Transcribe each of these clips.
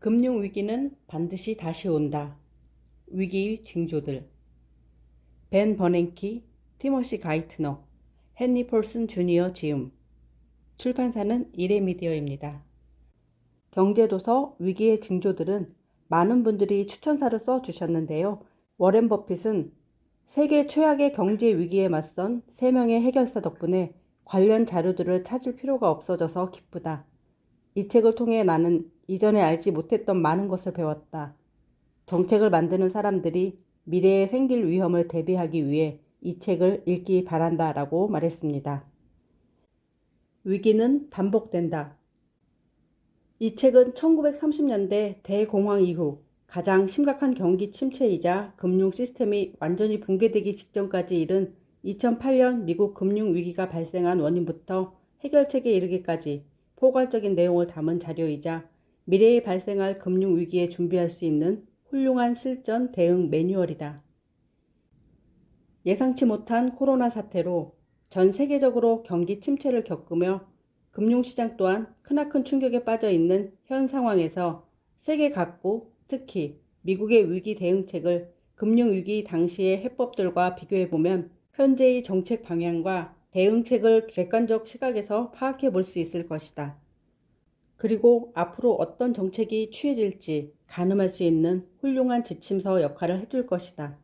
금융위기는 반드시 다시 온다. 위기의 징조들. 벤 버냉키, 티머시 가이트너, 헨리 폴슨 주니어 지음. 출판사는 이레미디어입니다. 경제도서 위기의 징조들은 많은 분들이 추천사를 써주셨는데요. 워렌 버핏은 세계 최악의 경제 위기에 맞선 3명의 해결사 덕분에 관련 자료들을 찾을 필요가 없어져서 기쁘다. 이 책을 통해 나는 이전에 알지 못했던 많은 것을 배웠다. 정책을 만드는 사람들이 미래에 생길 위험을 대비하기 위해 이 책을 읽기 바란다 라고 말했습니다. 위기는 반복된다. 이 책은 1930년대 대공황 이후 가장 심각한 경기 침체이자 금융 시스템이 완전히 붕괴되기 직전까지 이른 2008년 미국 금융위기가 발생한 원인부터 해결책에 이르기까지 포괄적인 내용을 담은 자료이자 미래에 발생할 금융위기에 준비할 수 있는 훌륭한 실전 대응 매뉴얼이다. 예상치 못한 코로나 사태로 전 세계적으로 경기 침체를 겪으며 금융시장 또한 크나큰 충격에 빠져 있는 현 상황에서 세계 각국, 특히 미국의 위기 대응책을 금융위기 당시의 해법들과 비교해보면 현재의 정책 방향과 대응책을 객관적 시각에서 파악해 볼 수 있을 것이다. 그리고 앞으로 어떤 정책이 취해질지 가늠할 수 있는 훌륭한 지침서 역할을 해줄 것이다.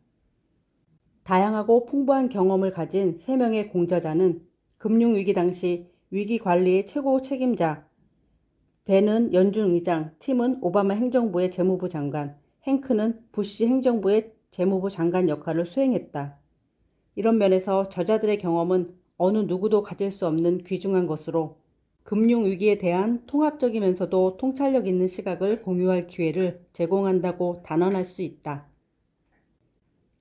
다양하고 풍부한 경험을 가진 3명의 공저자는 금융위기 당시 위기관리의 최고 책임자, 벤은 연준 의장, 팀은 오바마 행정부의 재무부 장관, 행크는 부시 행정부의 재무부 장관 역할을 수행했다. 이런 면에서 저자들의 경험은 어느 누구도 가질 수 없는 귀중한 것으로 금융위기에 대한 통합적이면서도 통찰력 있는 시각을 공유할 기회를 제공한다고 단언할 수 있다.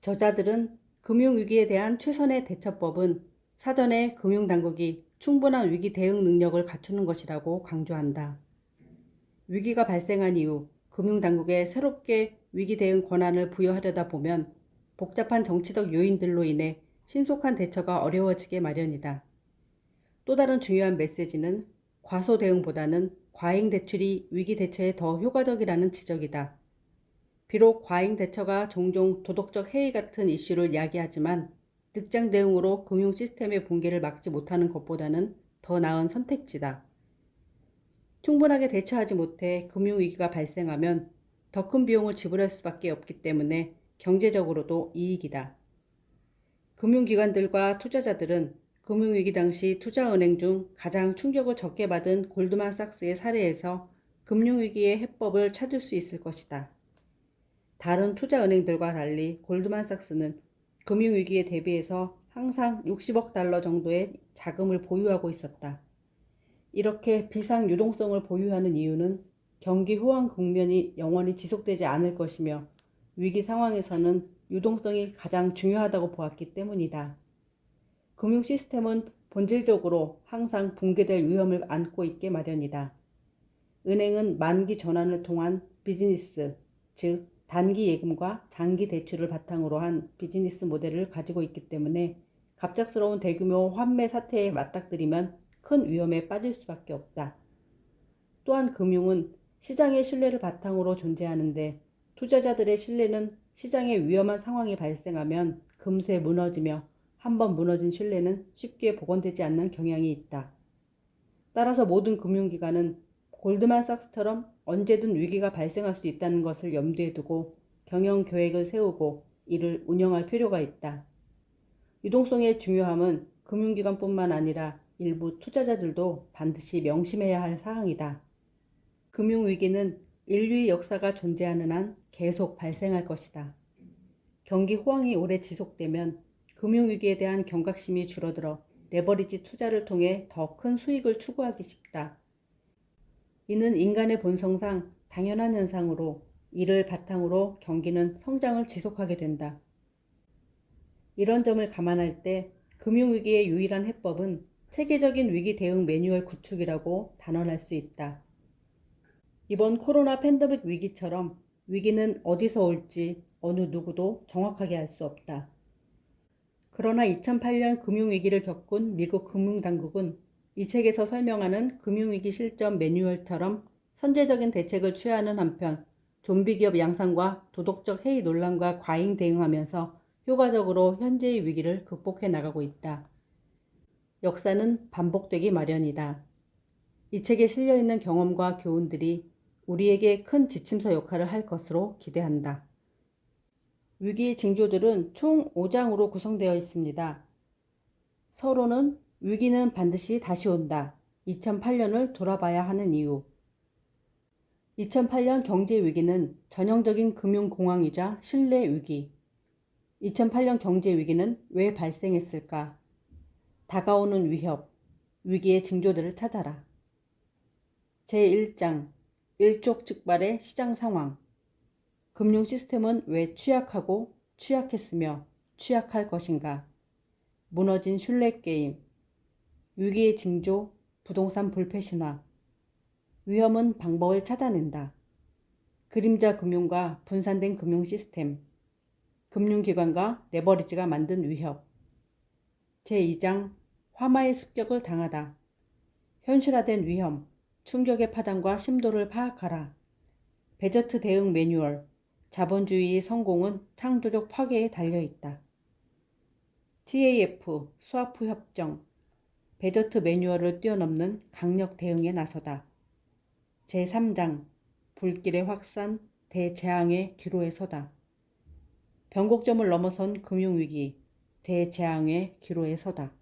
저자들은 금융위기에 대한 최선의 대처법은 사전에 금융당국이 충분한 위기 대응 능력을 갖추는 것이라고 강조한다. 위기가 발생한 이후 금융당국에 새롭게 위기 대응 권한을 부여하려다 보면 복잡한 정치적 요인들로 인해 신속한 대처가 어려워지게 마련이다. 또 다른 중요한 메시지는 과소 대응보다는 과잉 대출이 위기 대처에 더 효과적이라는 지적이다. 비록 과잉 대처가 종종 도덕적 해이 같은 이슈를 야기하지만 늑장 대응으로 금융 시스템의 붕괴를 막지 못하는 것보다는 더 나은 선택지다. 충분하게 대처하지 못해 금융위기가 발생하면 더 큰 비용을 지불할 수밖에 없기 때문에 경제적으로도 이익이다. 금융기관들과 투자자들은 금융위기 당시 투자은행 중 가장 충격을 적게 받은 골드만삭스의 사례에서 금융위기의 해법을 찾을 수 있을 것이다. 다른 투자은행들과 달리 골드만삭스는 금융위기에 대비해서 항상 60억 달러 정도의 자금을 보유하고 있었다. 이렇게 비상유동성을 보유하는 이유는 경기 호황 국면이 영원히 지속되지 않을 것이며 위기 상황에서는 유동성이 가장 중요하다고 보았기 때문이다. 금융 시스템은 본질적으로 항상 붕괴될 위험을 안고 있게 마련이다. 은행은 만기 전환을 통한 비즈니스, 즉 단기 예금과 장기 대출을 바탕으로 한 비즈니스 모델을 가지고 있기 때문에 갑작스러운 대규모 환매 사태에 맞닥뜨리면 큰 위험에 빠질 수밖에 없다. 또한 금융은 시장의 신뢰를 바탕으로 존재하는데 투자자들의 신뢰는 시장에 위험한 상황이 발생하면 금세 무너지며 한번 무너진 신뢰는 쉽게 복원되지 않는 경향이 있다. 따라서 모든 금융기관은 골드만삭스처럼 언제든 위기가 발생할 수 있다는 것을 염두에 두고 경영 계획을 세우고 이를 운영할 필요가 있다. 유동성의 중요함은 금융기관뿐만 아니라 일부 투자자들도 반드시 명심해야 할 사항이다. 금융위기는 인류의 역사가 존재하는 한 계속 발생할 것이다. 경기 호황이 오래 지속되면 금융위기에 대한 경각심이 줄어들어 레버리지 투자를 통해 더 큰 수익을 추구하기 쉽다. 이는 인간의 본성상 당연한 현상으로 이를 바탕으로 경기는 성장을 지속하게 된다. 이런 점을 감안할 때 금융위기의 유일한 해법은 체계적인 위기 대응 매뉴얼 구축이라고 단언할 수 있다. 이번 코로나 팬데믹 위기처럼 위기는 어디서 올지 어느 누구도 정확하게 알 수 없다. 그러나 2008년 금융위기를 겪은 미국 금융당국은 이 책에서 설명하는 금융위기 실전 매뉴얼처럼 선제적인 대책을 취하는 한편 좀비 기업 양상과 도덕적 해이 논란과 과잉 대응하면서 효과적으로 현재의 위기를 극복해 나가고 있다. 역사는 반복되기 마련이다. 이 책에 실려있는 경험과 교훈들이 우리에게 큰 지침서 역할을 할 것으로 기대한다. 위기의 징조들은 총 5장으로 구성되어 있습니다. 서론은 위기는 반드시 다시 온다. 2008년을 돌아봐야 하는 이유. 2008년 경제 위기는 전형적인 금융공황이자 신뢰 위기. 2008년 경제 위기는 왜 발생했을까? 다가오는 위협, 위기의 징조들을 찾아라. 제1장, 일촉즉발의 시장 상황. 금융 시스템은 왜 취약하고 취약했으며 취약할 것인가? 무너진 신뢰 게임. 위기의 징조, 부동산 불패신화. 위험은 방법을 찾아낸다. 그림자 금융과 분산된 금융 시스템. 금융기관과 레버리지가 만든 위협. 제2장 화마의 습격을 당하다. 현실화된 위험, 충격의 파장과 심도를 파악하라. 베저트 대응 매뉴얼. 자본주의의 성공은 창조적 파괴에 달려있다. TAF 스와프 협정. 베저트 매뉴얼을 뛰어넘는 강력 대응에 나서다. 제3장 불길의 확산, 대재앙의 기로에 서다. 변곡점을 넘어선 금융위기, 대재앙의 기로에 서다.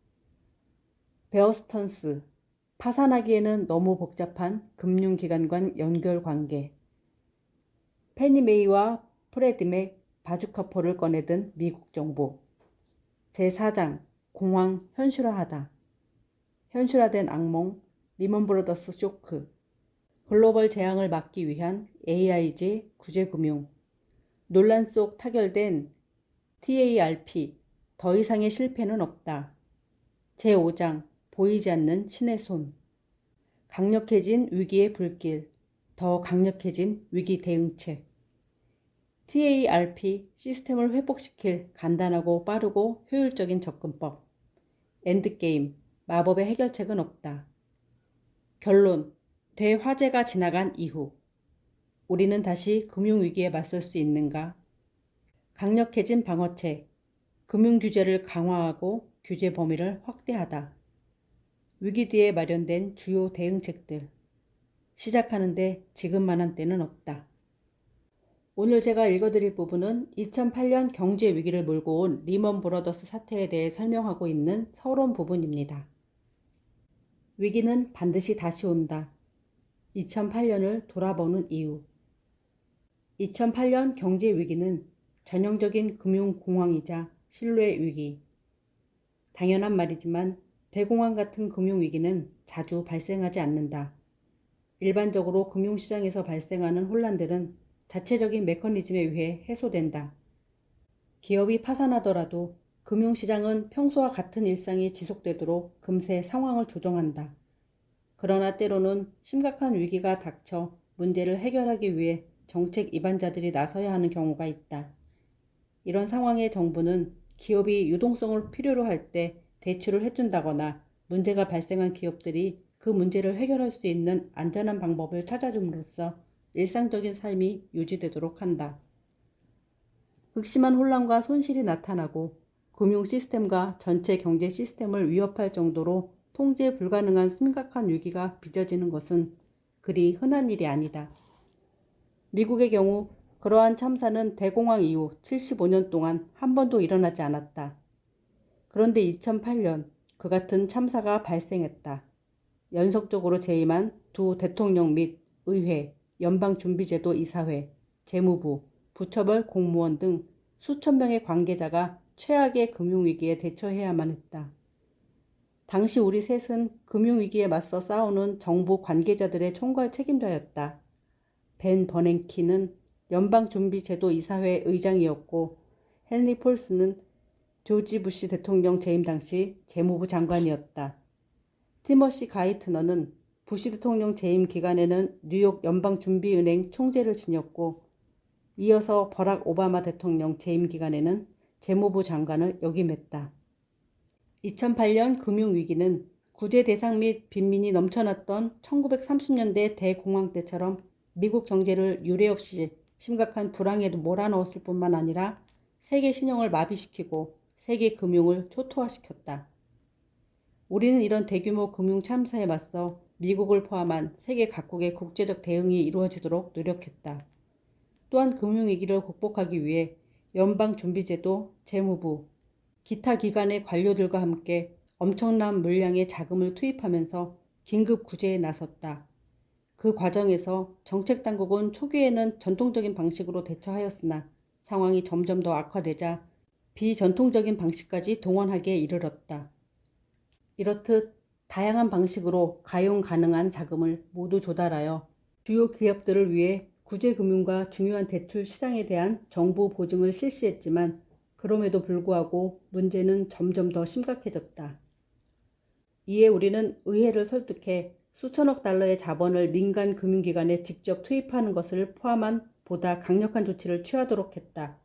베어스턴스, 파산하기에는 너무 복잡한 금융기관 간 연결관계. 페니메이와 프레드맥 바주카포를 꺼내든 미국 정부. 제4장 공황 현실화하다. 현실화된 악몽, 리먼브러더스 쇼크. 글로벌 재앙을 막기 위한 AIG 구제금융. 논란 속 타결된 TARP, 더 이상의 실패는 없다. 제5장, 보이지 않는 신의 손. 강력해진 위기의 불길, 더 강력해진 위기 대응책. TARP, 시스템을 회복시킬 간단하고 빠르고 효율적인 접근법. 엔드게임, 마법의 해결책은 없다. 결론, 대화재가 지나간 이후 우리는 다시 금융위기에 맞설 수 있는가? 강력해진 방어책, 금융규제를 강화하고 규제 범위를 확대하다. 위기 뒤에 마련된 주요 대응책들. 시작하는데 지금만한 때는 없다. 오늘 제가 읽어드릴 부분은 2008년 경제 위기를 몰고 온 리먼 브러더스 사태에 대해 설명하고 있는 서론 부분입니다. 위기는 반드시 다시 온다. 2008년을 돌아보는 이유. 2008년 경제 위기는 전형적인 금융공황이자 신뢰 위기. 당연한 말이지만 대공황 같은 금융위기는 자주 발생하지 않는다. 일반적으로 금융시장에서 발생하는 혼란들은 자체적인 메커니즘에 의해 해소된다. 기업이 파산하더라도 금융시장은 평소와 같은 일상이 지속되도록 금세 상황을 조정한다. 그러나 때로는 심각한 위기가 닥쳐 문제를 해결하기 위해 정책 입안자들이 나서야 하는 경우가 있다. 이런 상황에 정부는 기업이 유동성을 필요로 할 때 대출을 해준다거나 문제가 발생한 기업들이 그 문제를 해결할 수 있는 안전한 방법을 찾아줌으로써 일상적인 삶이 유지되도록 한다. 극심한 혼란과 손실이 나타나고 금융 시스템과 전체 경제 시스템을 위협할 정도로 통제 불가능한 심각한 위기가 빚어지는 것은 그리 흔한 일이 아니다. 미국의 경우 그러한 참사는 대공황 이후 75년 동안 한 번도 일어나지 않았다. 그런데 2008년 그 같은 참사가 발생했다. 연속적으로 재임한 두 대통령 및 의회, 연방준비제도 이사회, 재무부, 부처별 공무원 등 수천 명의 관계자가 최악의 금융위기에 대처해야만 했다. 당시 우리 셋은 금융위기에 맞서 싸우는 정부 관계자들의 총괄 책임자였다. 벤 버냉키는 연방준비제도 이사회 의장이었고 헨리 폴스는 조지 부시 대통령 재임 당시 재무부 장관이었다. 티머시 가이트너는 부시 대통령 재임 기간에는 뉴욕 연방준비은행 총재를 지녔고 이어서 버락 오바마 대통령 재임 기간에는 재무부 장관을 역임했다. 2008년 금융위기는 구제 대상 및 빈민이 넘쳐났던 1930년대 대공황 때처럼 미국 경제를 유례없이 심각한 불황에 몰아넣었을 뿐만 아니라 세계 신용을 마비시키고 세계 금융을 초토화시켰다. 우리는 이런 대규모 금융 참사에 맞서 미국을 포함한 세계 각국의 국제적 대응이 이루어지도록 노력했다. 또한 금융위기를 극복하기 위해 연방준비제도, 재무부, 기타 기관의 관료들과 함께 엄청난 물량의 자금을 투입하면서 긴급 구제에 나섰다. 그 과정에서 정책당국은 초기에는 전통적인 방식으로 대처하였으나 상황이 점점 더 악화되자 비전통적인 방식까지 동원하기에 이르렀다. 이렇듯 다양한 방식으로 가용 가능한 자금을 모두 조달하여 주요 기업들을 위해 구제금융과 중요한 대출 시장에 대한 정부 보증을 실시했지만 그럼에도 불구하고 문제는 점점 더 심각해졌다. 이에 우리는 의회를 설득해 수천억 달러의 자본을 민간 금융기관에 직접 투입하는 것을 포함한 보다 강력한 조치를 취하도록 했다.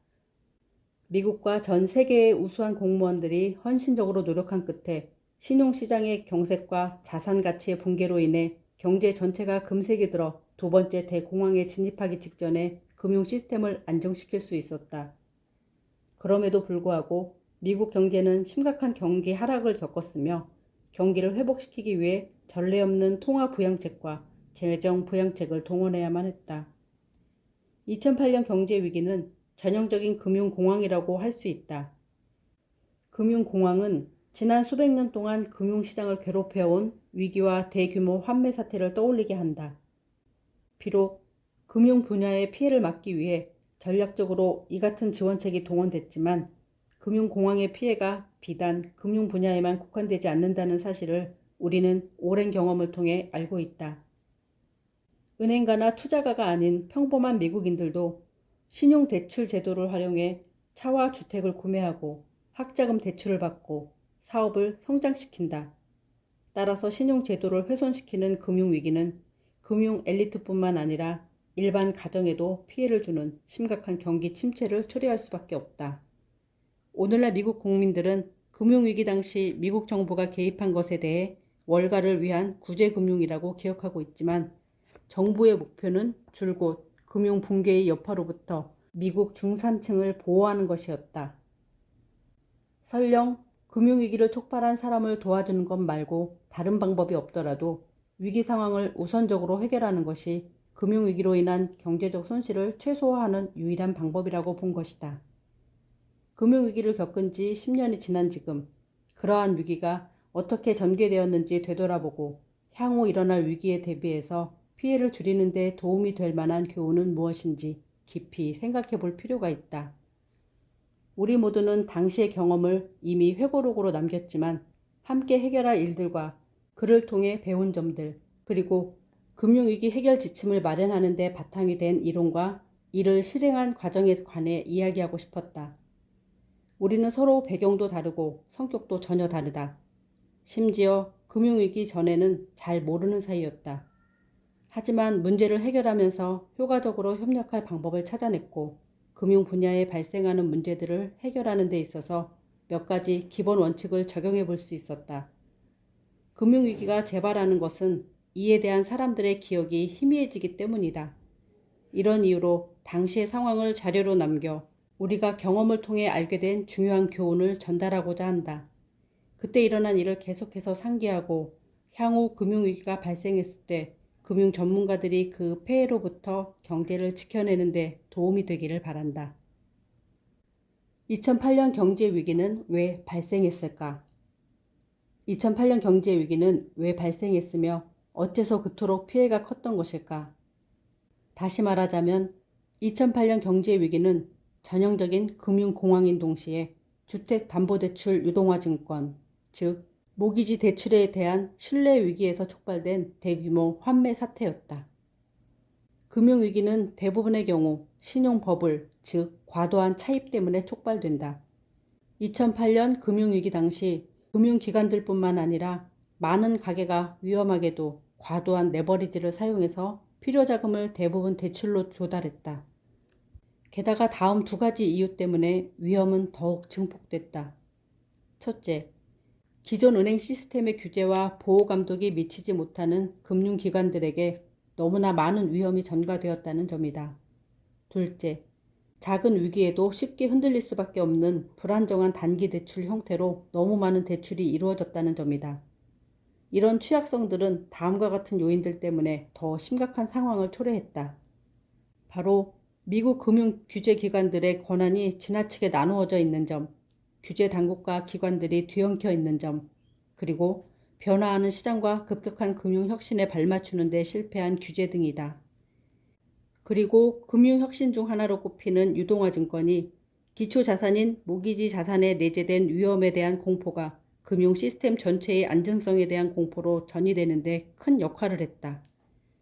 미국과 전 세계의 우수한 공무원들이 헌신적으로 노력한 끝에 신용시장의 경색과 자산 가치의 붕괴로 인해 경제 전체가 금색이 들어 두 번째 대공황에 진입하기 직전에 금융 시스템을 안정시킬 수 있었다. 그럼에도 불구하고 미국 경제는 심각한 경기 하락을 겪었으며 경기를 회복시키기 위해 전례 없는 통화 부양책과 재정 부양책을 동원해야만 했다. 2008년 경제 위기는 전형적인 금융공황이라고 할 수 있다. 금융공황은 지난 수백 년 동안 금융시장을 괴롭혀온 위기와 대규모 환매 사태를 떠올리게 한다. 비록 금융 분야의 피해를 막기 위해 전략적으로 이 같은 지원책이 동원됐지만 금융공황의 피해가 비단 금융 분야에만 국한되지 않는다는 사실을 우리는 오랜 경험을 통해 알고 있다. 은행가나 투자가가 아닌 평범한 미국인들도 신용대출 제도를 활용해 차와 주택을 구매하고 학자금 대출을 받고 사업을 성장시킨다. 따라서 신용제도를 훼손시키는 금융위기는 금융 엘리트뿐만 아니라 일반 가정에도 피해를 주는 심각한 경기 침체를 초래할 수밖에 없다. 오늘날 미국 국민들은 금융위기 당시 미국 정부가 개입한 것에 대해 월가를 위한 구제금융이라고 기억하고 있지만 정부의 목표는 줄곧 금융 붕괴의 여파로부터 미국 중산층을 보호하는 것이었다. 설령 금융위기를 촉발한 사람을 도와주는 것 말고 다른 방법이 없더라도 위기 상황을 우선적으로 해결하는 것이 금융위기로 인한 경제적 손실을 최소화하는 유일한 방법이라고 본 것이다. 금융위기를 겪은 지 10년이 지난 지금 그러한 위기가 어떻게 전개되었는지 되돌아보고 향후 일어날 위기에 대비해서 피해를 줄이는 데 도움이 될 만한 교훈은 무엇인지 깊이 생각해 볼 필요가 있다. 우리 모두는 당시의 경험을 이미 회고록으로 남겼지만 함께 해결할 일들과 그를 통해 배운 점들, 그리고 금융위기 해결 지침을 마련하는 데 바탕이 된 이론과 이를 실행한 과정에 관해 이야기하고 싶었다. 우리는 서로 배경도 다르고 성격도 전혀 다르다. 심지어 금융위기 전에는 잘 모르는 사이였다. 하지만 문제를 해결하면서 효과적으로 협력할 방법을 찾아냈고 금융 분야에 발생하는 문제들을 해결하는 데 있어서 몇 가지 기본 원칙을 적용해 볼 수 있었다. 금융위기가 재발하는 것은 이에 대한 사람들의 기억이 희미해지기 때문이다. 이런 이유로 당시의 상황을 자료로 남겨 우리가 경험을 통해 알게 된 중요한 교훈을 전달하고자 한다. 그때 일어난 일을 계속해서 상기하고 향후 금융위기가 발생했을 때 금융 전문가들이 그 폐해로부터 경제를 지켜내는 데 도움이 되기를 바란다. 2008년 경제위기는 왜 발생했을까? 2008년 경제위기는 왜 발생했으며 어째서 그토록 피해가 컸던 것일까? 다시 말하자면 2008년 경제위기는 전형적인 금융공황인 동시에 주택담보대출 유동화증권, 즉 모기지 대출에 대한 신뢰 위기에서 촉발된 대규모 환매 사태였다. 금융위기는 대부분의 경우 신용버블, 즉 과도한 차입 때문에 촉발된다. 2008년 금융위기 당시 금융기관들뿐만 아니라 많은 가게가 위험하게도 과도한 레버리지를 사용해서 필요자금을 대부분 대출로 조달했다. 게다가 다음 두 가지 이유 때문에 위험은 더욱 증폭됐다. 첫째, 기존 은행 시스템의 규제와 보호 감독이 미치지 못하는 금융기관들에게 너무나 많은 위험이 전가되었다는 점이다. 둘째, 작은 위기에도 쉽게 흔들릴 수밖에 없는 불안정한 단기 대출 형태로 너무 많은 대출이 이루어졌다는 점이다. 이런 취약성들은 다음과 같은 요인들 때문에 더 심각한 상황을 초래했다. 바로 미국 금융 규제 기관들의 권한이 지나치게 나누어져 있는 점, 규제 당국과 기관들이 뒤엉켜 있는 점, 그리고 변화하는 시장과 급격한 금융 혁신에 발맞추는 데 실패한 규제 등이다. 그리고 금융 혁신 중 하나로 꼽히는 유동화 증권이 기초 자산인 모기지 자산에 내재된 위험에 대한 공포가 금융 시스템 전체의 안정성에 대한 공포로 전이되는 데 큰 역할을 했다.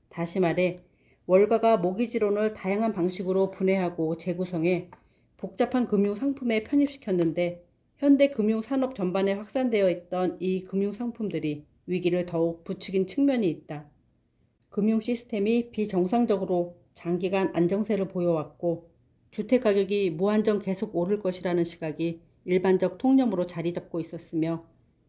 다시 말해 월가가 모기지론을 다양한 방식으로 분해하고 재구성해 복잡한 금융 상품에 편입시켰는데 현대 금융 산업 전반에 확산되어 있던 이 금융 상품들이 위기를 더욱 부추긴 측면이 있다. 금융 시스템이 비정상적으로 장기간 안정세를 보여왔고 주택 가격이 무한정 계속 오를 것이라는 시각이 일반적 통념으로 자리 잡고 있었으며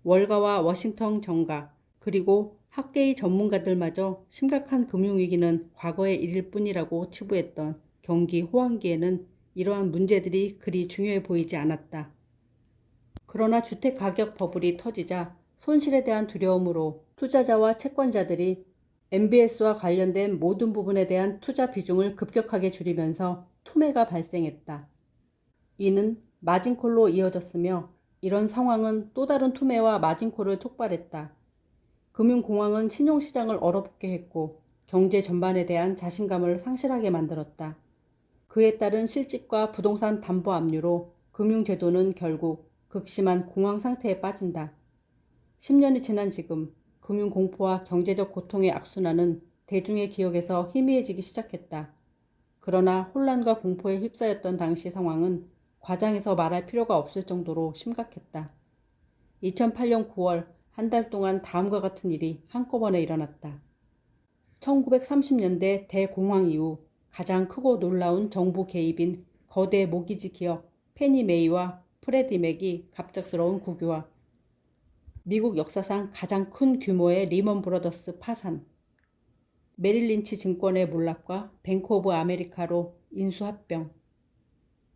월가와 워싱턴 정가 그리고 학계의 전문가들마저 심각한 금융위기는 과거의 일일 뿐이라고 치부했던 경기 호황기에는 이러한 문제들이 그리 중요해 보이지 않았다. 그러나 주택가격 버블이 터지자 손실에 대한 두려움으로 투자자와 채권자들이 MBS와 관련된 모든 부분에 대한 투자 비중을 급격하게 줄이면서 투매가 발생했다. 이는 마진콜로 이어졌으며 이런 상황은 또 다른 투매와 마진콜을 촉발했다. 금융공황은 신용시장을 얼어붙게 했고 경제 전반에 대한 자신감을 상실하게 만들었다. 그에 따른 실직과 부동산 담보 압류로 금융제도는 결국 극심한 공황 상태에 빠진다. 10년이 지난 지금 금융공포와 경제적 고통의 악순환은 대중의 기억에서 희미해지기 시작했다. 그러나 혼란과 공포에 휩싸였던 당시 상황은 과장해서 말할 필요가 없을 정도로 심각했다. 2008년 9월 한 달 동안 다음과 같은 일이 한꺼번에 일어났다. 1930년대 대공황 이후 가장 크고 놀라운 정부 개입인 거대 모기지 기업 페니 메이와 프레디 맥이 갑작스러운 국유화. 미국 역사상 가장 큰 규모의 리먼 브러더스 파산. 메릴 린치 증권의 몰락과 뱅크 오브 아메리카로 인수합병.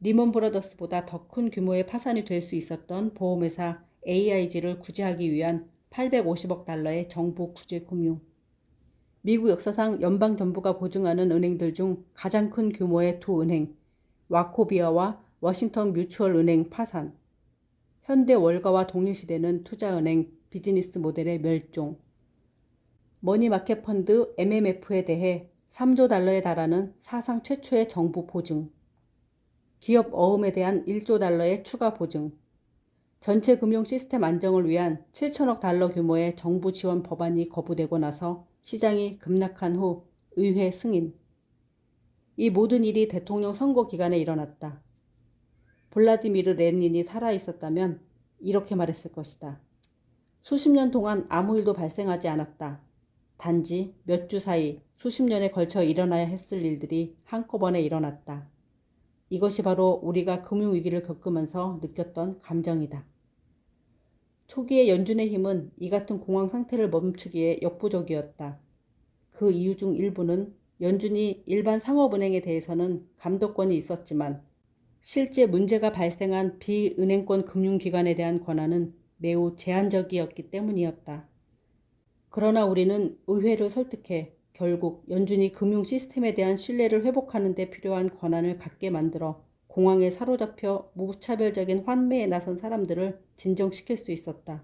리먼 브러더스보다 더 큰 규모의 파산이 될 수 있었던 보험회사 AIG를 구제하기 위한 850억 달러의 정부 구제 금융. 미국 역사상 연방정부가 보증하는 은행들 중 가장 큰 규모의 두 은행, 와코비아와 워싱턴 뮤추얼 은행 파산. 현대 월가와 동일시되는 투자은행 비즈니스 모델의 멸종. 머니마켓 펀드 MMF에 대해 3조 달러에 달하는 사상 최초의 정부 보증. 기업 어음에 대한 1조 달러의 추가 보증. 전체 금융 시스템 안정을 위한 7천억 달러 규모의 정부 지원 법안이 거부되고 나서 시장이 급락한 후 의회 승인. 이 모든 일이 대통령 선거 기간에 일어났다. 블라디미르 레닌이 살아있었다면 이렇게 말했을 것이다. 수십 년 동안 아무 일도 발생하지 않았다. 단지 몇 주 사이 수십 년에 걸쳐 일어나야 했을 일들이 한꺼번에 일어났다. 이것이 바로 우리가 금융위기를 겪으면서 느꼈던 감정이다. 초기의 연준의 힘은 이 같은 공황 상태를 멈추기에 역부족이었다. 그 이유 중 일부는 연준이 일반 상업은행에 대해서는 감독권이 있었지만 실제 문제가 발생한 비은행권 금융기관에 대한 권한은 매우 제한적이었기 때문이었다. 그러나 우리는 의회를 설득해 결국 연준이 금융 시스템에 대한 신뢰를 회복하는 데 필요한 권한을 갖게 만들어 공황에 사로잡혀 무차별적인 환매에 나선 사람들을 진정시킬 수 있었다.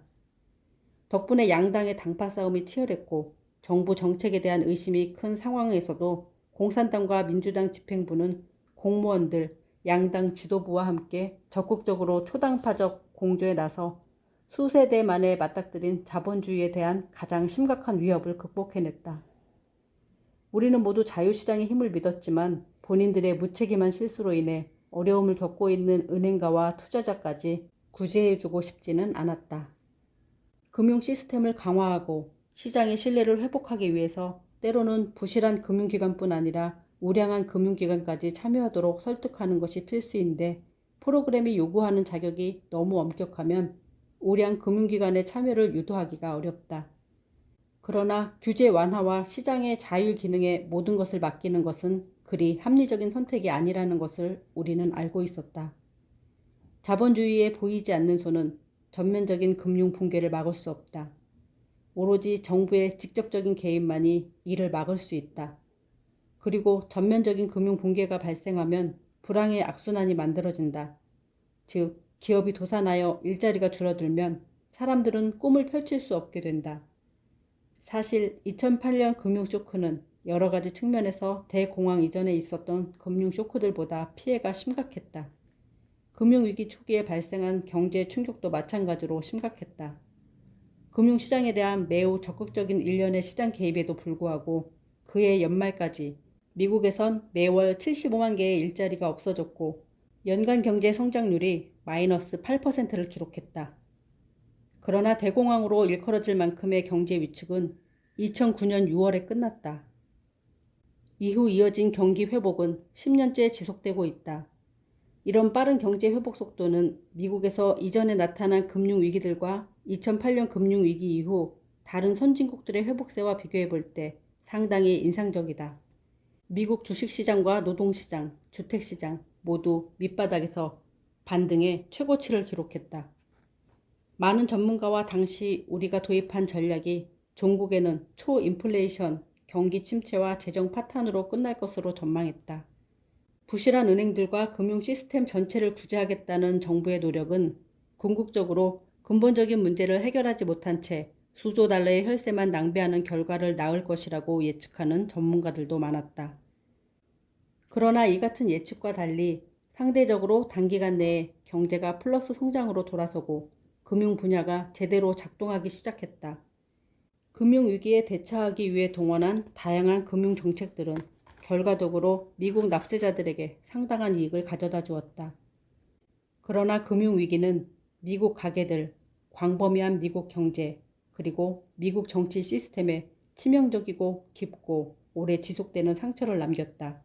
덕분에 양당의 당파 싸움이 치열했고 정부 정책에 대한 의심이 큰 상황에서도 공산당과 민주당 집행부는 공무원들, 양당 지도부와 함께 적극적으로 초당파적 공조에 나서 수세대 만에 맞닥뜨린 자본주의에 대한 가장 심각한 위협을 극복해냈다. 우리는 모두 자유시장의 힘을 믿었지만 본인들의 무책임한 실수로 인해 어려움을 겪고 있는 은행가와 투자자까지 구제해주고 싶지는 않았다. 금융 시스템을 강화하고 시장의 신뢰를 회복하기 위해서 때로는 부실한 금융기관뿐 아니라 우량한 금융기관까지 참여하도록 설득하는 것이 필수인데 프로그램이 요구하는 자격이 너무 엄격하면 우량 금융기관의 참여를 유도하기가 어렵다. 그러나 규제 완화와 시장의 자율 기능에 모든 것을 맡기는 것은 그리 합리적인 선택이 아니라는 것을 우리는 알고 있었다. 자본주의에 보이지 않는 손은 전면적인 금융 붕괴를 막을 수 없다. 오로지 정부의 직접적인 개입만이 이를 막을 수 있다. 그리고 전면적인 금융 붕괴가 발생하면 불황의 악순환이 만들어진다. 즉, 기업이 도산하여 일자리가 줄어들면 사람들은 꿈을 펼칠 수 없게 된다. 사실 2008년 금융 쇼크는 여러 가지 측면에서 대공황 이전에 있었던 금융 쇼크들보다 피해가 심각했다. 금융위기 초기에 발생한 경제 충격도 마찬가지로 심각했다. 금융시장에 대한 매우 적극적인 일련의 시장 개입에도 불구하고 그해 연말까지 미국에선 매월 75만 개의 일자리가 없어졌고 연간 경제 성장률이 마이너스 8%를 기록했다. 그러나 대공황으로 일컬어질 만큼의 경제 위축은 2009년 6월에 끝났다. 이후 이어진 경기 회복은 10년째 지속되고 있다. 이런 빠른 경제 회복 속도는 미국에서 이전에 나타난 금융위기들과 2008년 금융위기 이후 다른 선진국들의 회복세와 비교해 볼 때 상당히 인상적이다. 미국 주식시장과 노동시장, 주택시장 모두 밑바닥에서 반등의 최고치를 기록했다. 많은 전문가와 당시 우리가 도입한 전략이 종국에는 초인플레이션, 경기 침체와 재정 파탄으로 끝날 것으로 전망했다. 부실한 은행들과 금융 시스템 전체를 구제하겠다는 정부의 노력은 궁극적으로 근본적인 문제를 해결하지 못한 채 수조 달러의 혈세만 낭비하는 결과를 낳을 것이라고 예측하는 전문가들도 많았다. 그러나 이 같은 예측과 달리 상대적으로 단기간 내에 경제가 플러스 성장으로 돌아서고 금융 분야가 제대로 작동하기 시작했다. 금융위기에 대처하기 위해 동원한 다양한 금융 정책들은 결과적으로 미국 납세자들에게 상당한 이익을 가져다 주었다. 그러나 금융위기는 미국 가계들, 광범위한 미국 경제, 그리고 미국 정치 시스템에 치명적이고 깊고 오래 지속되는 상처를 남겼다.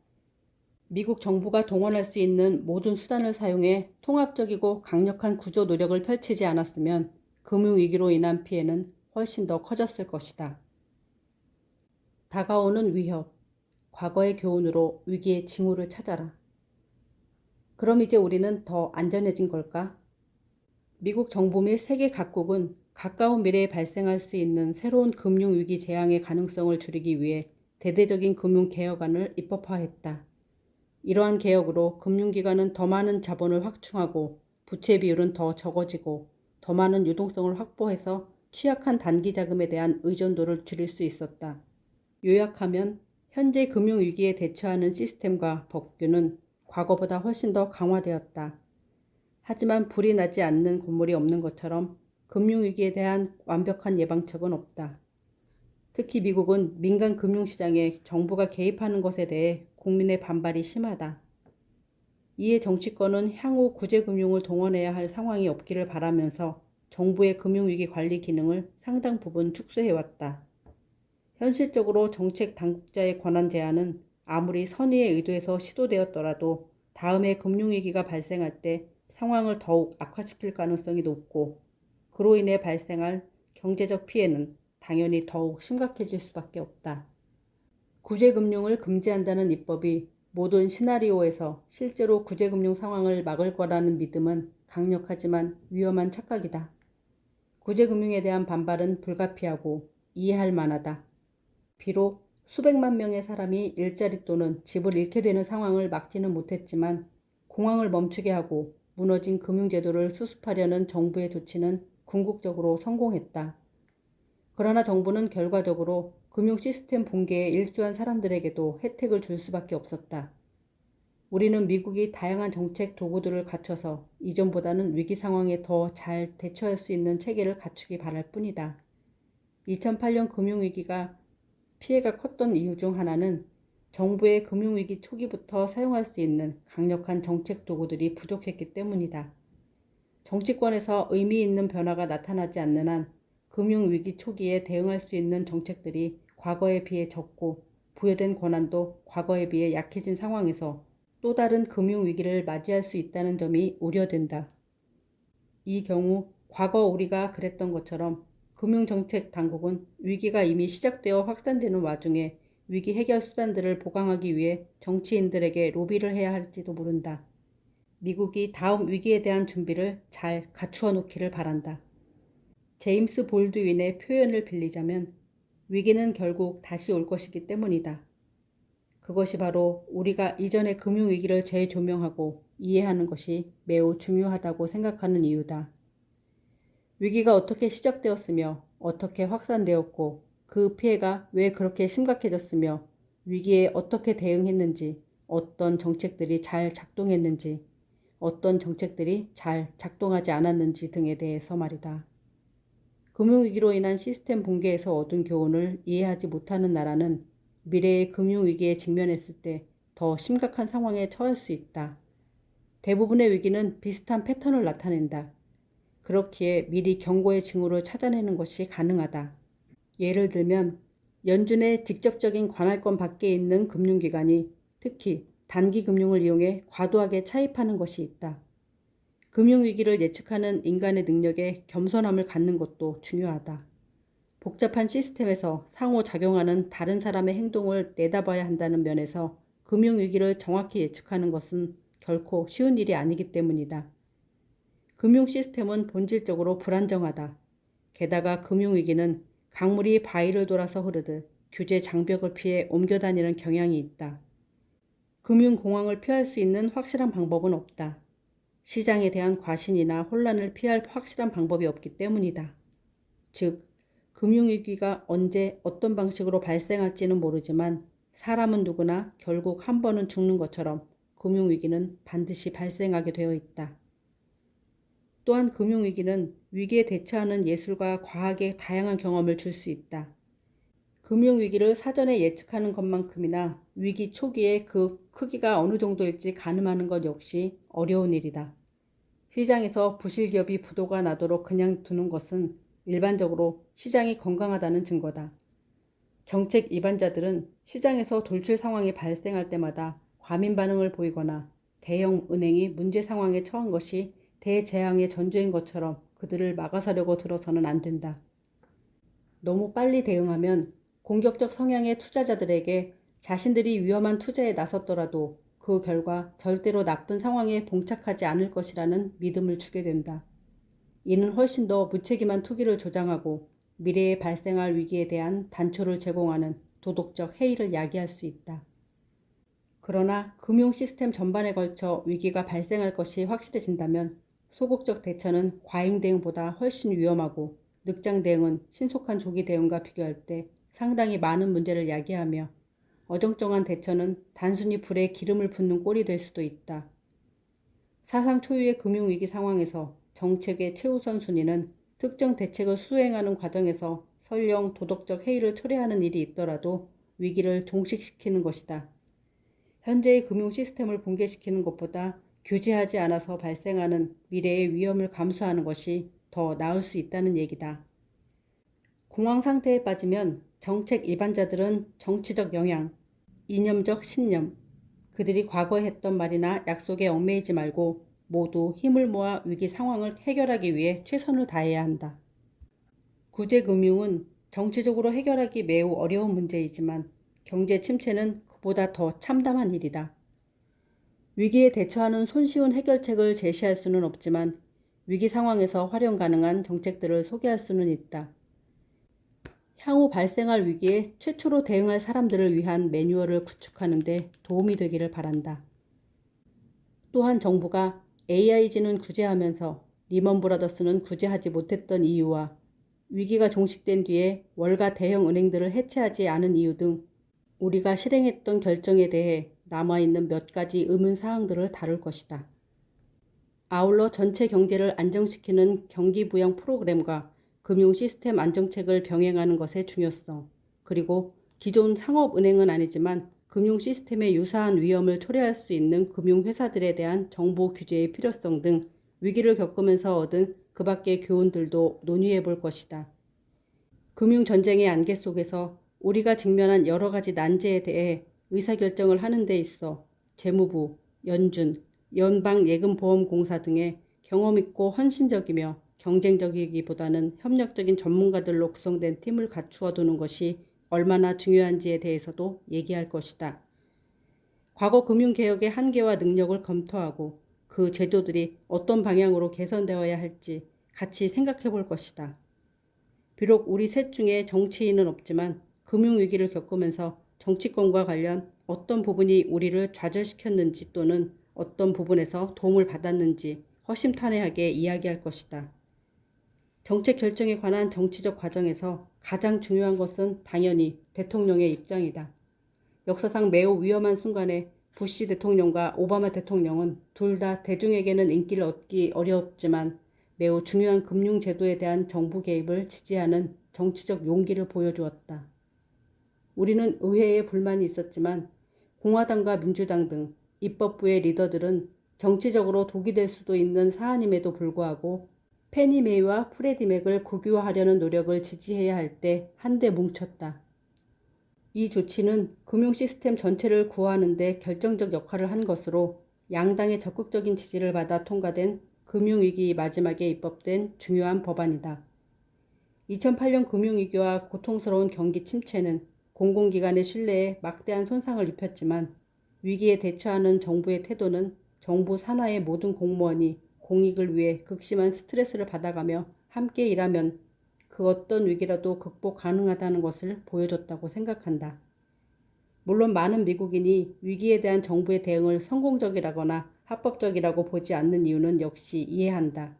미국 정부가 동원할 수 있는 모든 수단을 사용해 통합적이고 강력한 구조 노력을 펼치지 않았으면 금융위기로 인한 피해는 훨씬 더 커졌을 것이다. 다가오는 위협, 과거의 교훈으로 위기의 징후를 찾아라. 그럼 이제 우리는 더 안전해진 걸까? 미국 정부 및 세계 각국은 가까운 미래에 발생할 수 있는 새로운 금융위기 재앙의 가능성을 줄이기 위해 대대적인 금융개혁안을 입법화했다. 이러한 개혁으로 금융기관은 더 많은 자본을 확충하고 부채 비율은 더 적어지고 더 많은 유동성을 확보해서 취약한 단기 자금에 대한 의존도를 줄일 수 있었다. 요약하면 현재 금융위기에 대처하는 시스템과 법규는 과거보다 훨씬 더 강화되었다. 하지만 불이 나지 않는 건물이 없는 것처럼 금융위기에 대한 완벽한 예방책은 없다. 특히 미국은 민간 금융시장에 정부가 개입하는 것에 대해 국민의 반발이 심하다. 이에 정치권은 향후 구제금융을 동원해야 할 상황이 없기를 바라면서 정부의 금융위기 관리 기능을 상당 부분 축소해왔다. 현실적으로 정책 당국자의 권한 제한은 아무리 선의의 의도에서 시도되었더라도 다음에 금융위기가 발생할 때 상황을 더욱 악화시킬 가능성이 높고 그로 인해 발생할 경제적 피해는 당연히 더욱 심각해질 수밖에 없다. 구제금융을 금지한다는 입법이 모든 시나리오에서 실제로 구제금융 상황을 막을 거라는 믿음은 강력하지만 위험한 착각이다. 구제금융에 대한 반발은 불가피하고 이해할 만하다. 비록 수백만 명의 사람이 일자리 또는 집을 잃게 되는 상황을 막지는 못했지만 공황을 멈추게 하고 무너진 금융제도를 수습하려는 정부의 조치는 궁극적으로 성공했다. 그러나 정부는 결과적으로 금융 시스템 붕괴에 일조한 사람들에게도 혜택을 줄 수밖에 없었다. 우리는 미국이 다양한 정책 도구들을 갖춰서 이전보다는 위기 상황에 더 잘 대처할 수 있는 체계를 갖추기 바랄 뿐이다. 2008년 금융위기가 피해가 컸던 이유 중 하나는 정부의 금융위기 초기부터 사용할 수 있는 강력한 정책 도구들이 부족했기 때문이다. 정치권에서 의미 있는 변화가 나타나지 않는 한 금융위기 초기에 대응할 수 있는 정책들이 과거에 비해 적고 부여된 권한도 과거에 비해 약해진 상황에서 또 다른 금융위기를 맞이할 수 있다는 점이 우려된다. 이 경우 과거 우리가 그랬던 것처럼 금융정책 당국은 위기가 이미 시작되어 확산되는 와중에 위기 해결 수단들을 보강하기 위해 정치인들에게 로비를 해야 할지도 모른다. 미국이 다음 위기에 대한 준비를 잘 갖추어 놓기를 바란다. 제임스 볼드윈의 표현을 빌리자면 위기는 결국 다시 올 것이기 때문이다. 그것이 바로 우리가 이전의 금융위기를 재조명하고 이해하는 것이 매우 중요하다고 생각하는 이유다. 위기가 어떻게 시작되었으며 어떻게 확산되었고 그 피해가 왜 그렇게 심각해졌으며 위기에 어떻게 대응했는지, 어떤 정책들이 잘 작동했는지, 어떤 정책들이 잘 작동하지 않았는지 등에 대해서 말이다. 금융위기로 인한 시스템 붕괴에서 얻은 교훈을 이해하지 못하는 나라는 미래의 금융위기에 직면했을 때 더 심각한 상황에 처할 수 있다. 대부분의 위기는 비슷한 패턴을 나타낸다. 그렇기에 미리 경고의 징후를 찾아내는 것이 가능하다. 예를 들면 연준의 직접적인 관할권 밖에 있는 금융기관이 특히 단기 금융을 이용해 과도하게 차입하는 것이 있다. 금융위기를 예측하는 인간의 능력에 겸손함을 갖는 것도 중요하다. 복잡한 시스템에서 상호작용하는 다른 사람의 행동을 내다봐야 한다는 면에서 금융위기를 정확히 예측하는 것은 결코 쉬운 일이 아니기 때문이다. 금융 시스템은 본질적으로 불안정하다. 게다가 금융위기는 강물이 바위를 돌아서 흐르듯 규제 장벽을 피해 옮겨다니는 경향이 있다. 금융공황을 피할 수 있는 확실한 방법은 없다. 시장에 대한 과신이나 혼란을 피할 확실한 방법이 없기 때문이다. 즉, 금융위기가 언제 어떤 방식으로 발생할지는 모르지만 사람은 누구나 결국 한 번은 죽는 것처럼 금융위기는 반드시 발생하게 되어 있다. 또한 금융위기는 위기에 대처하는 예술과 과학의 다양한 경험을 줄 수 있다. 금융위기를 사전에 예측하는 것만큼이나 위기 초기에 그 크기가 어느 정도일지 가늠하는 것 역시 어려운 일이다. 시장에서 부실기업이 부도가 나도록 그냥 두는 것은 일반적으로 시장이 건강하다는 증거다. 정책 이반자들은 시장에서 돌출 상황이 발생할 때마다 과민 반응을 보이거나 대형 은행이 문제 상황에 처한 것이 대재앙의 전조인 것처럼 그들을 막아서려고 들어서는 안 된다. 너무 빨리 대응하면 공격적 성향의 투자자들에게 자신들이 위험한 투자에 나섰더라도 그 결과 절대로 나쁜 상황에 봉착하지 않을 것이라는 믿음을 주게 된다. 이는 훨씬 더 무책임한 투기를 조장하고 미래에 발생할 위기에 대한 단초를 제공하는 도덕적 해이를 야기할 수 있다. 그러나 금융 시스템 전반에 걸쳐 위기가 발생할 것이 확실해진다면 소극적 대처는 과잉 대응보다 훨씬 위험하고 늑장 대응은 신속한 조기 대응과 비교할 때 상당히 많은 문제를 야기하며 어정쩡한 대처는 단순히 불에 기름을 붓는 꼴이 될 수도 있다. 사상 초유의 금융위기 상황에서 정책의 최우선 순위는 특정 대책을 수행하는 과정에서 설령 도덕적 해이를 초래하는 일이 있더라도 위기를 종식시키는 것이다. 현재의 금융 시스템을 붕괴시키는 것보다 규제하지 않아서 발생하는 미래의 위험을 감수하는 것이 더 나을 수 있다는 얘기다. 공황 상태에 빠지면 정책 일반자들은 정치적 영향, 이념적 신념, 그들이 과거에 했던 말이나 약속에 얽매이지 말고 모두 힘을 모아 위기 상황을 해결하기 위해 최선을 다해야 한다. 구제금융은 정치적으로 해결하기 매우 어려운 문제이지만 경제 침체는 그보다 더 참담한 일이다. 위기에 대처하는 손쉬운 해결책을 제시할 수는 없지만 위기 상황에서 활용 가능한 정책들을 소개할 수는 있다. 향후 발생할 위기에 최초로 대응할 사람들을 위한 매뉴얼을 구축하는 데 도움이 되기를 바란다. 또한 정부가 AIG는 구제하면서 리먼 브라더스는 구제하지 못했던 이유와 위기가 종식된 뒤에 월가 대형 은행들을 해체하지 않은 이유 등 우리가 실행했던 결정에 대해 남아있는 몇 가지 의문 사항들을 다룰 것이다. 아울러 전체 경제를 안정시키는 경기부양 프로그램과 금융 시스템 안정책을 병행하는 것의 중요성, 그리고 기존 상업은행은 아니지만 금융 시스템에 유사한 위험을 초래할 수 있는 금융회사들에 대한 정부 규제의 필요성 등 위기를 겪으면서 얻은 그 밖의 교훈들도 논의해 볼 것이다. 금융전쟁의 안개 속에서 우리가 직면한 여러 가지 난제에 대해 의사결정을 하는 데 있어 재무부, 연준, 연방예금보험공사 등의 경험있고 헌신적이며 경쟁적이기보다는 협력적인 전문가들로 구성된 팀을 갖추어 두는 것이 얼마나 중요한지에 대해서도 얘기할 것이다. 과거 금융개혁의 한계와 능력을 검토하고 그 제도들이 어떤 방향으로 개선되어야 할지 같이 생각해 볼 것이다. 비록 우리 셋 중에 정치인은 없지만 금융위기를 겪으면서 정치권과 관련 어떤 부분이 우리를 좌절시켰는지 또는 어떤 부분에서 도움을 받았는지 허심탄회하게 이야기할 것이다. 정책 결정에 관한 정치적 과정에서 가장 중요한 것은 당연히 대통령의 입장이다. 역사상 매우 위험한 순간에 부시 대통령과 오바마 대통령은 둘 다 대중에게는 인기를 얻기 어려웠지만 매우 중요한 금융제도에 대한 정부 개입을 지지하는 정치적 용기를 보여주었다. 우리는 의회에 불만이 있었지만 공화당과 민주당 등 입법부의 리더들은 정치적으로 독이 될 수도 있는 사안임에도 불구하고 페니 메이와 프레디 맥을 국유화하려는 노력을 지지해야 할 때 한데 뭉쳤다. 이 조치는 금융 시스템 전체를 구호하는 데 결정적 역할을 한 것으로 양당의 적극적인 지지를 받아 통과된 금융위기 마지막에 입법된 중요한 법안이다. 2008년 금융위기와 고통스러운 경기 침체는 공공기관의 신뢰에 막대한 손상을 입혔지만 위기에 대처하는 정부의 태도는 정부 산하의 모든 공무원이 공익을 위해 극심한 스트레스를 받아가며 함께 일하면 그 어떤 위기라도 극복 가능하다는 것을 보여줬다고 생각한다. 물론 많은 미국인이 위기에 대한 정부의 대응을 성공적이라거나 합법적이라고 보지 않는 이유는 역시 이해한다.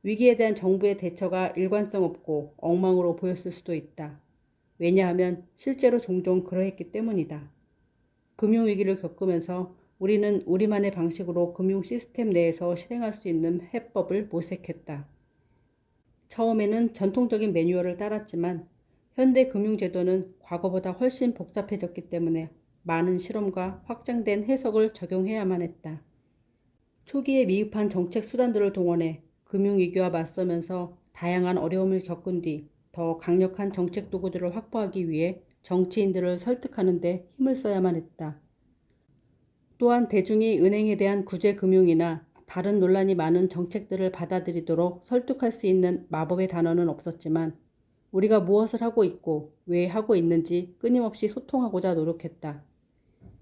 위기에 대한 정부의 대처가 일관성 없고 엉망으로 보였을 수도 있다. 왜냐하면 실제로 종종 그러했기 때문이다. 금융위기를 겪으면서 우리는 우리만의 방식으로 금융 시스템 내에서 실행할 수 있는 해법을 모색했다. 처음에는 전통적인 매뉴얼을 따랐지만 현대 금융제도는 과거보다 훨씬 복잡해졌기 때문에 많은 실험과 확장된 해석을 적용해야만 했다. 초기에 미흡한 정책 수단들을 동원해 금융위기와 맞서면서 다양한 어려움을 겪은 뒤 더 강력한 정책 도구들을 확보하기 위해 정치인들을 설득하는 데 힘을 써야만 했다. 또한 대중이 은행에 대한 구제 금융이나 다른 논란이 많은 정책들을 받아들이도록 설득할 수 있는 마법의 단어는 없었지만 우리가 무엇을 하고 있고 왜 하고 있는지 끊임없이 소통하고자 노력했다.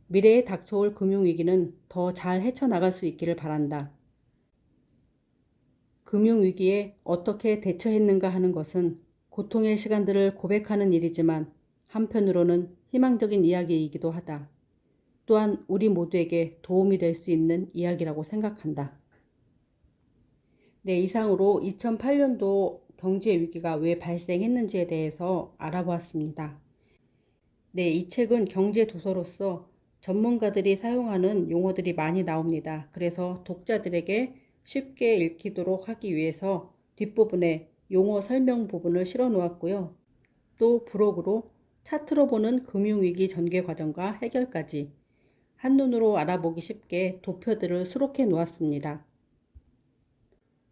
미래에 닥쳐올 금융위기는 더 잘 헤쳐나갈 수 있기를 바란다. 금융위기에 어떻게 대처했는가 하는 것은 고통의 시간들을 고백하는 일이지만 한편으로는 희망적인 이야기이기도 하다. 또한 우리 모두에게 도움이 될 수 있는 이야기라고 생각한다. 네, 이상으로 2008년도 경제 위기가 왜 발생했는지에 대해서 알아보았습니다. 네, 이 책은 경제 도서로서 전문가들이 사용하는 용어들이 많이 나옵니다. 그래서 독자들에게 쉽게 읽히도록 하기 위해서 뒷부분에 용어 설명 부분을 실어 놓았고요. 또 부록으로 차트로 보는 금융위기 전개 과정과 해결까지 한눈으로 알아보기 쉽게 도표들을 수록해 놓았습니다.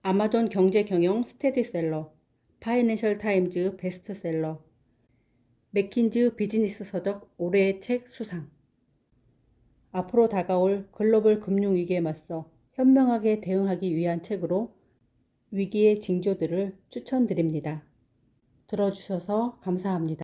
아마존 경제 경영 스테디셀러, 파이낸셜 타임즈 베스트셀러, 맥킨즈 비즈니스 서적 올해의 책 수상. 앞으로 다가올 글로벌 금융위기에 맞서 현명하게 대응하기 위한 책으로 위기의 징조들을 추천드립니다. 들어주셔서 감사합니다.